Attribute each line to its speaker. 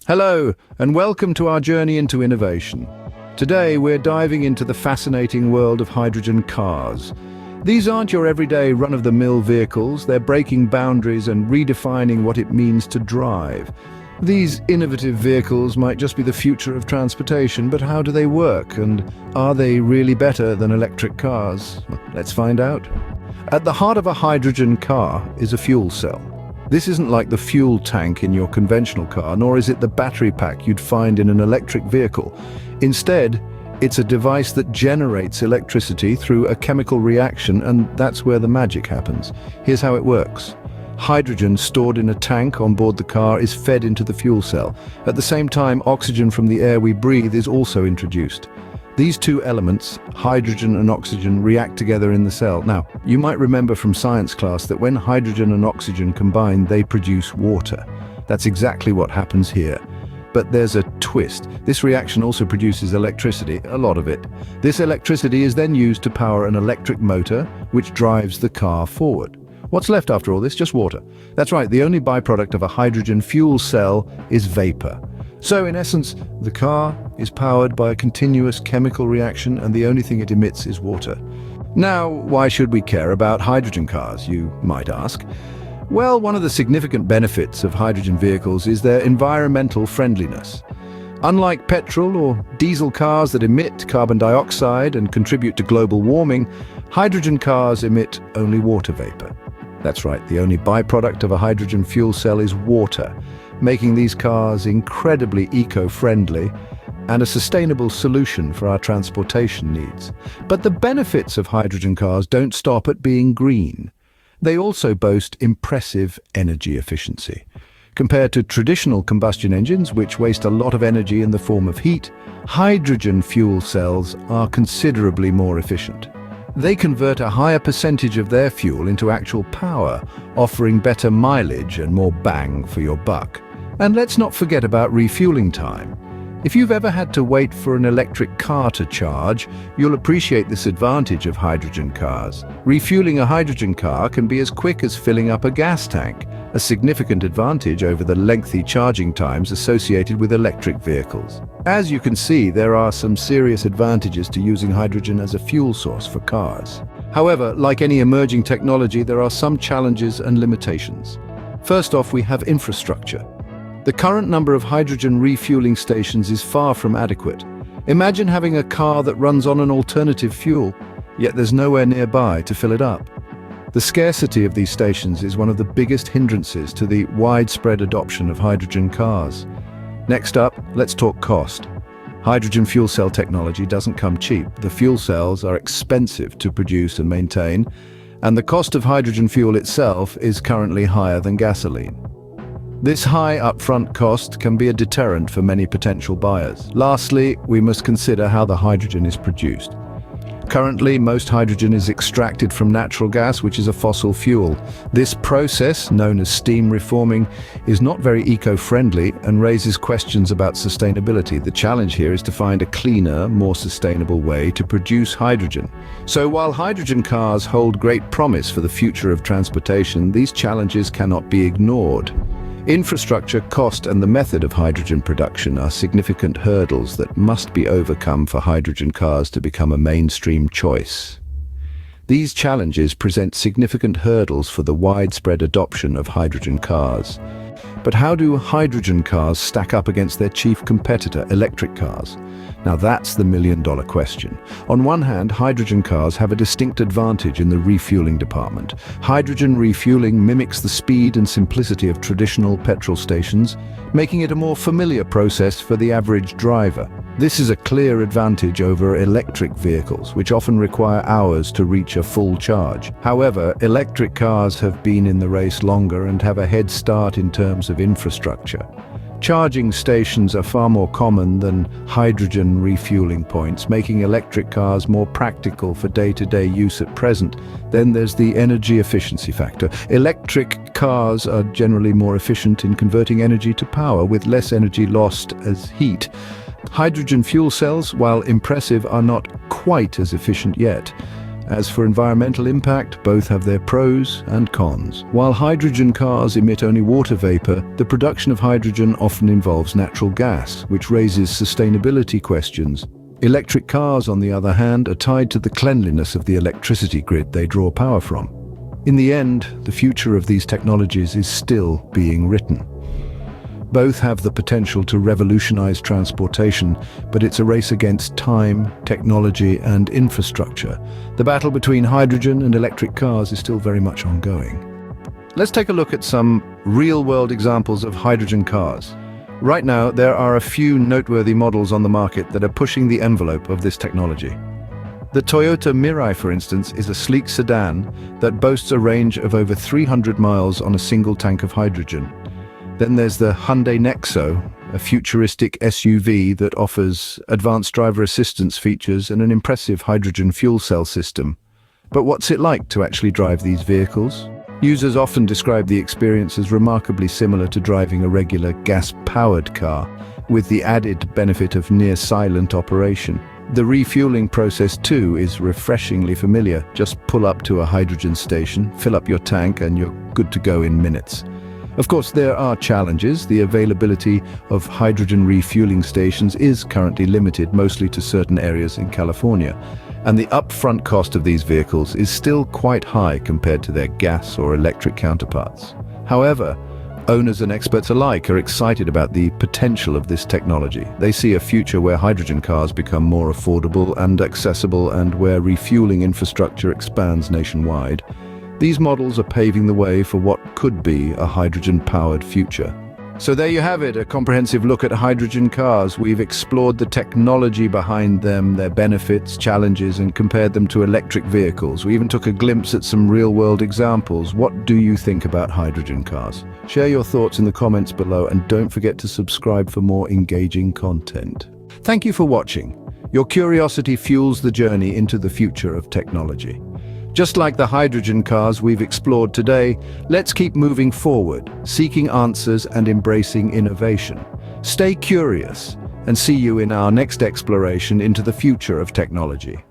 Speaker 1: Hello, and welcome to our journey into innovation. Today, we're diving into the fascinating world of hydrogen cars. These aren't your everyday run-of-the-mill vehicles, they're breaking boundaries and redefining what it means to drive. These innovative vehicles might just be the future of transportation, but how do they work, and are they really better than electric cars? Let's find out. At the heart of a hydrogen car is a fuel cell. This isn't like the fuel tank in your conventional car, nor is it the battery pack you'd find in an electric vehicle. Instead, it's a device that generates electricity through a chemical reaction, and that's where the magic happens. Here's how it works. Hydrogen stored in a tank on board the car is fed into the fuel cell. At the same time, oxygen from the air we breathe is also introduced. These two elements, hydrogen and oxygen, react together in the cell. Now, you might remember from science class that when hydrogen and oxygen combine, they produce water. That's exactly what happens here. But there's a twist. This reaction also produces electricity, a lot of it. This electricity is then used to power an electric motor, which drives the car forward. What's left after all this? Just water. That's right, the only byproduct of a hydrogen fuel cell is vapor. So in essence, the car is powered by a continuous chemical reaction, and the only thing it emits is water. Now, why should we care about hydrogen cars, you might ask? Well, one of the significant benefits of hydrogen vehicles is their environmental friendliness. Unlike petrol or diesel cars that emit carbon dioxide and contribute to global warming, hydrogen cars emit only water vapor. That's right, the only byproduct of a hydrogen fuel cell is water, making these cars incredibly eco-friendly and a sustainable solution for our transportation needs. But the benefits of hydrogen cars don't stop at being green. They also boast impressive energy efficiency. Compared to traditional combustion engines, which waste a lot of energy in the form of heat, hydrogen fuel cells are considerably more efficient. They convert a higher percentage of their fuel into actual power, offering better mileage and more bang for your buck. And let's not forget about refueling time. If you've ever had to wait for an electric car to charge, you'll appreciate this advantage of hydrogen cars. Refueling a hydrogen car can be as quick as filling up a gas tank, a significant advantage over the lengthy charging times associated with electric vehicles. As you can see, there are some serious advantages to using hydrogen as a fuel source for cars. However, like any emerging technology, there are some challenges and limitations. First off, we have infrastructure. The current number of hydrogen refueling stations is far from adequate. Imagine having a car that runs on an alternative fuel, yet there's nowhere nearby to fill it up. The scarcity of these stations is one of the biggest hindrances to the widespread adoption of hydrogen cars. Next up, let's talk cost. Hydrogen fuel cell technology doesn't come cheap. The fuel cells are expensive to produce and maintain, and the cost of hydrogen fuel itself is currently higher than gasoline. This high upfront cost can be a deterrent for many potential buyers. Lastly, we must consider how the hydrogen is produced. Currently, most hydrogen is extracted from natural gas, which is a fossil fuel. This process, known as steam reforming, is not very eco-friendly and raises questions about sustainability. The challenge here is to find a cleaner, more sustainable way to produce hydrogen. So while hydrogen cars hold great promise for the future of transportation, these challenges cannot be ignored. Infrastructure, cost, and the method of hydrogen production are significant hurdles that must be overcome for hydrogen cars to become a mainstream choice. These challenges present significant hurdles for the widespread adoption of hydrogen cars. But how do hydrogen cars stack up against their chief competitor, electric cars? Now that's the million-dollar question. On one hand, hydrogen cars have a distinct advantage in the refueling department. Hydrogen refueling mimics the speed and simplicity of traditional petrol stations, making it a more familiar process for the average driver. This is a clear advantage over electric vehicles, which often require hours to reach a full charge. However, electric cars have been in the race longer and have a head start in terms of infrastructure. Charging stations are far more common than hydrogen refueling points, making electric cars more practical for day-to-day use at present. Then there's the energy efficiency factor. Electric cars are generally more efficient in converting energy to power, with less energy lost as heat. Hydrogen fuel cells, while impressive, are not quite as efficient yet. As for environmental impact, both have their pros and cons. While hydrogen cars emit only water vapor, the production of hydrogen often involves natural gas, which raises sustainability questions. Electric cars, on the other hand, are tied to the cleanliness of the electricity grid they draw power from. In the end, the future of these technologies is still being written. Both have the potential to revolutionize transportation, but it's a race against time, technology, and infrastructure. The battle between hydrogen and electric cars is still very much ongoing. Let's take a look at some real-world examples of hydrogen cars. Right now, there are a few noteworthy models on the market that are pushing the envelope of this technology. The Toyota Mirai, for instance, is a sleek sedan that boasts a range of over 300 miles on a single tank of hydrogen. Then there's the Hyundai Nexo, a futuristic SUV that offers advanced driver assistance features and an impressive hydrogen fuel cell system. But what's it like to actually drive these vehicles? Users often describe the experience as remarkably similar to driving a regular gas-powered car, with the added benefit of near-silent operation. The refueling process too is refreshingly familiar. Just pull up to a hydrogen station, fill up your tank, and you're good to go in minutes. Of course, there are challenges. The availability of hydrogen refueling stations is currently limited, mostly to certain areas in California. And the upfront cost of these vehicles is still quite high compared to their gas or electric counterparts. However, owners and experts alike are excited about the potential of this technology. They see a future where hydrogen cars become more affordable and accessible, and where refueling infrastructure expands nationwide. These models are paving the way for what could be a hydrogen-powered future. So there you have it, a comprehensive look at hydrogen cars. We've explored the technology behind them, their benefits, challenges, and compared them to electric vehicles. We even took a glimpse at some real-world examples. What do you think about hydrogen cars? Share your thoughts in the comments below, and don't forget to subscribe for more engaging content. Thank you for watching. Your curiosity fuels the journey into the future of technology. Just like the hydrogen cars we've explored today, let's keep moving forward, seeking answers and embracing innovation. Stay curious, and see you in our next exploration into the future of technology.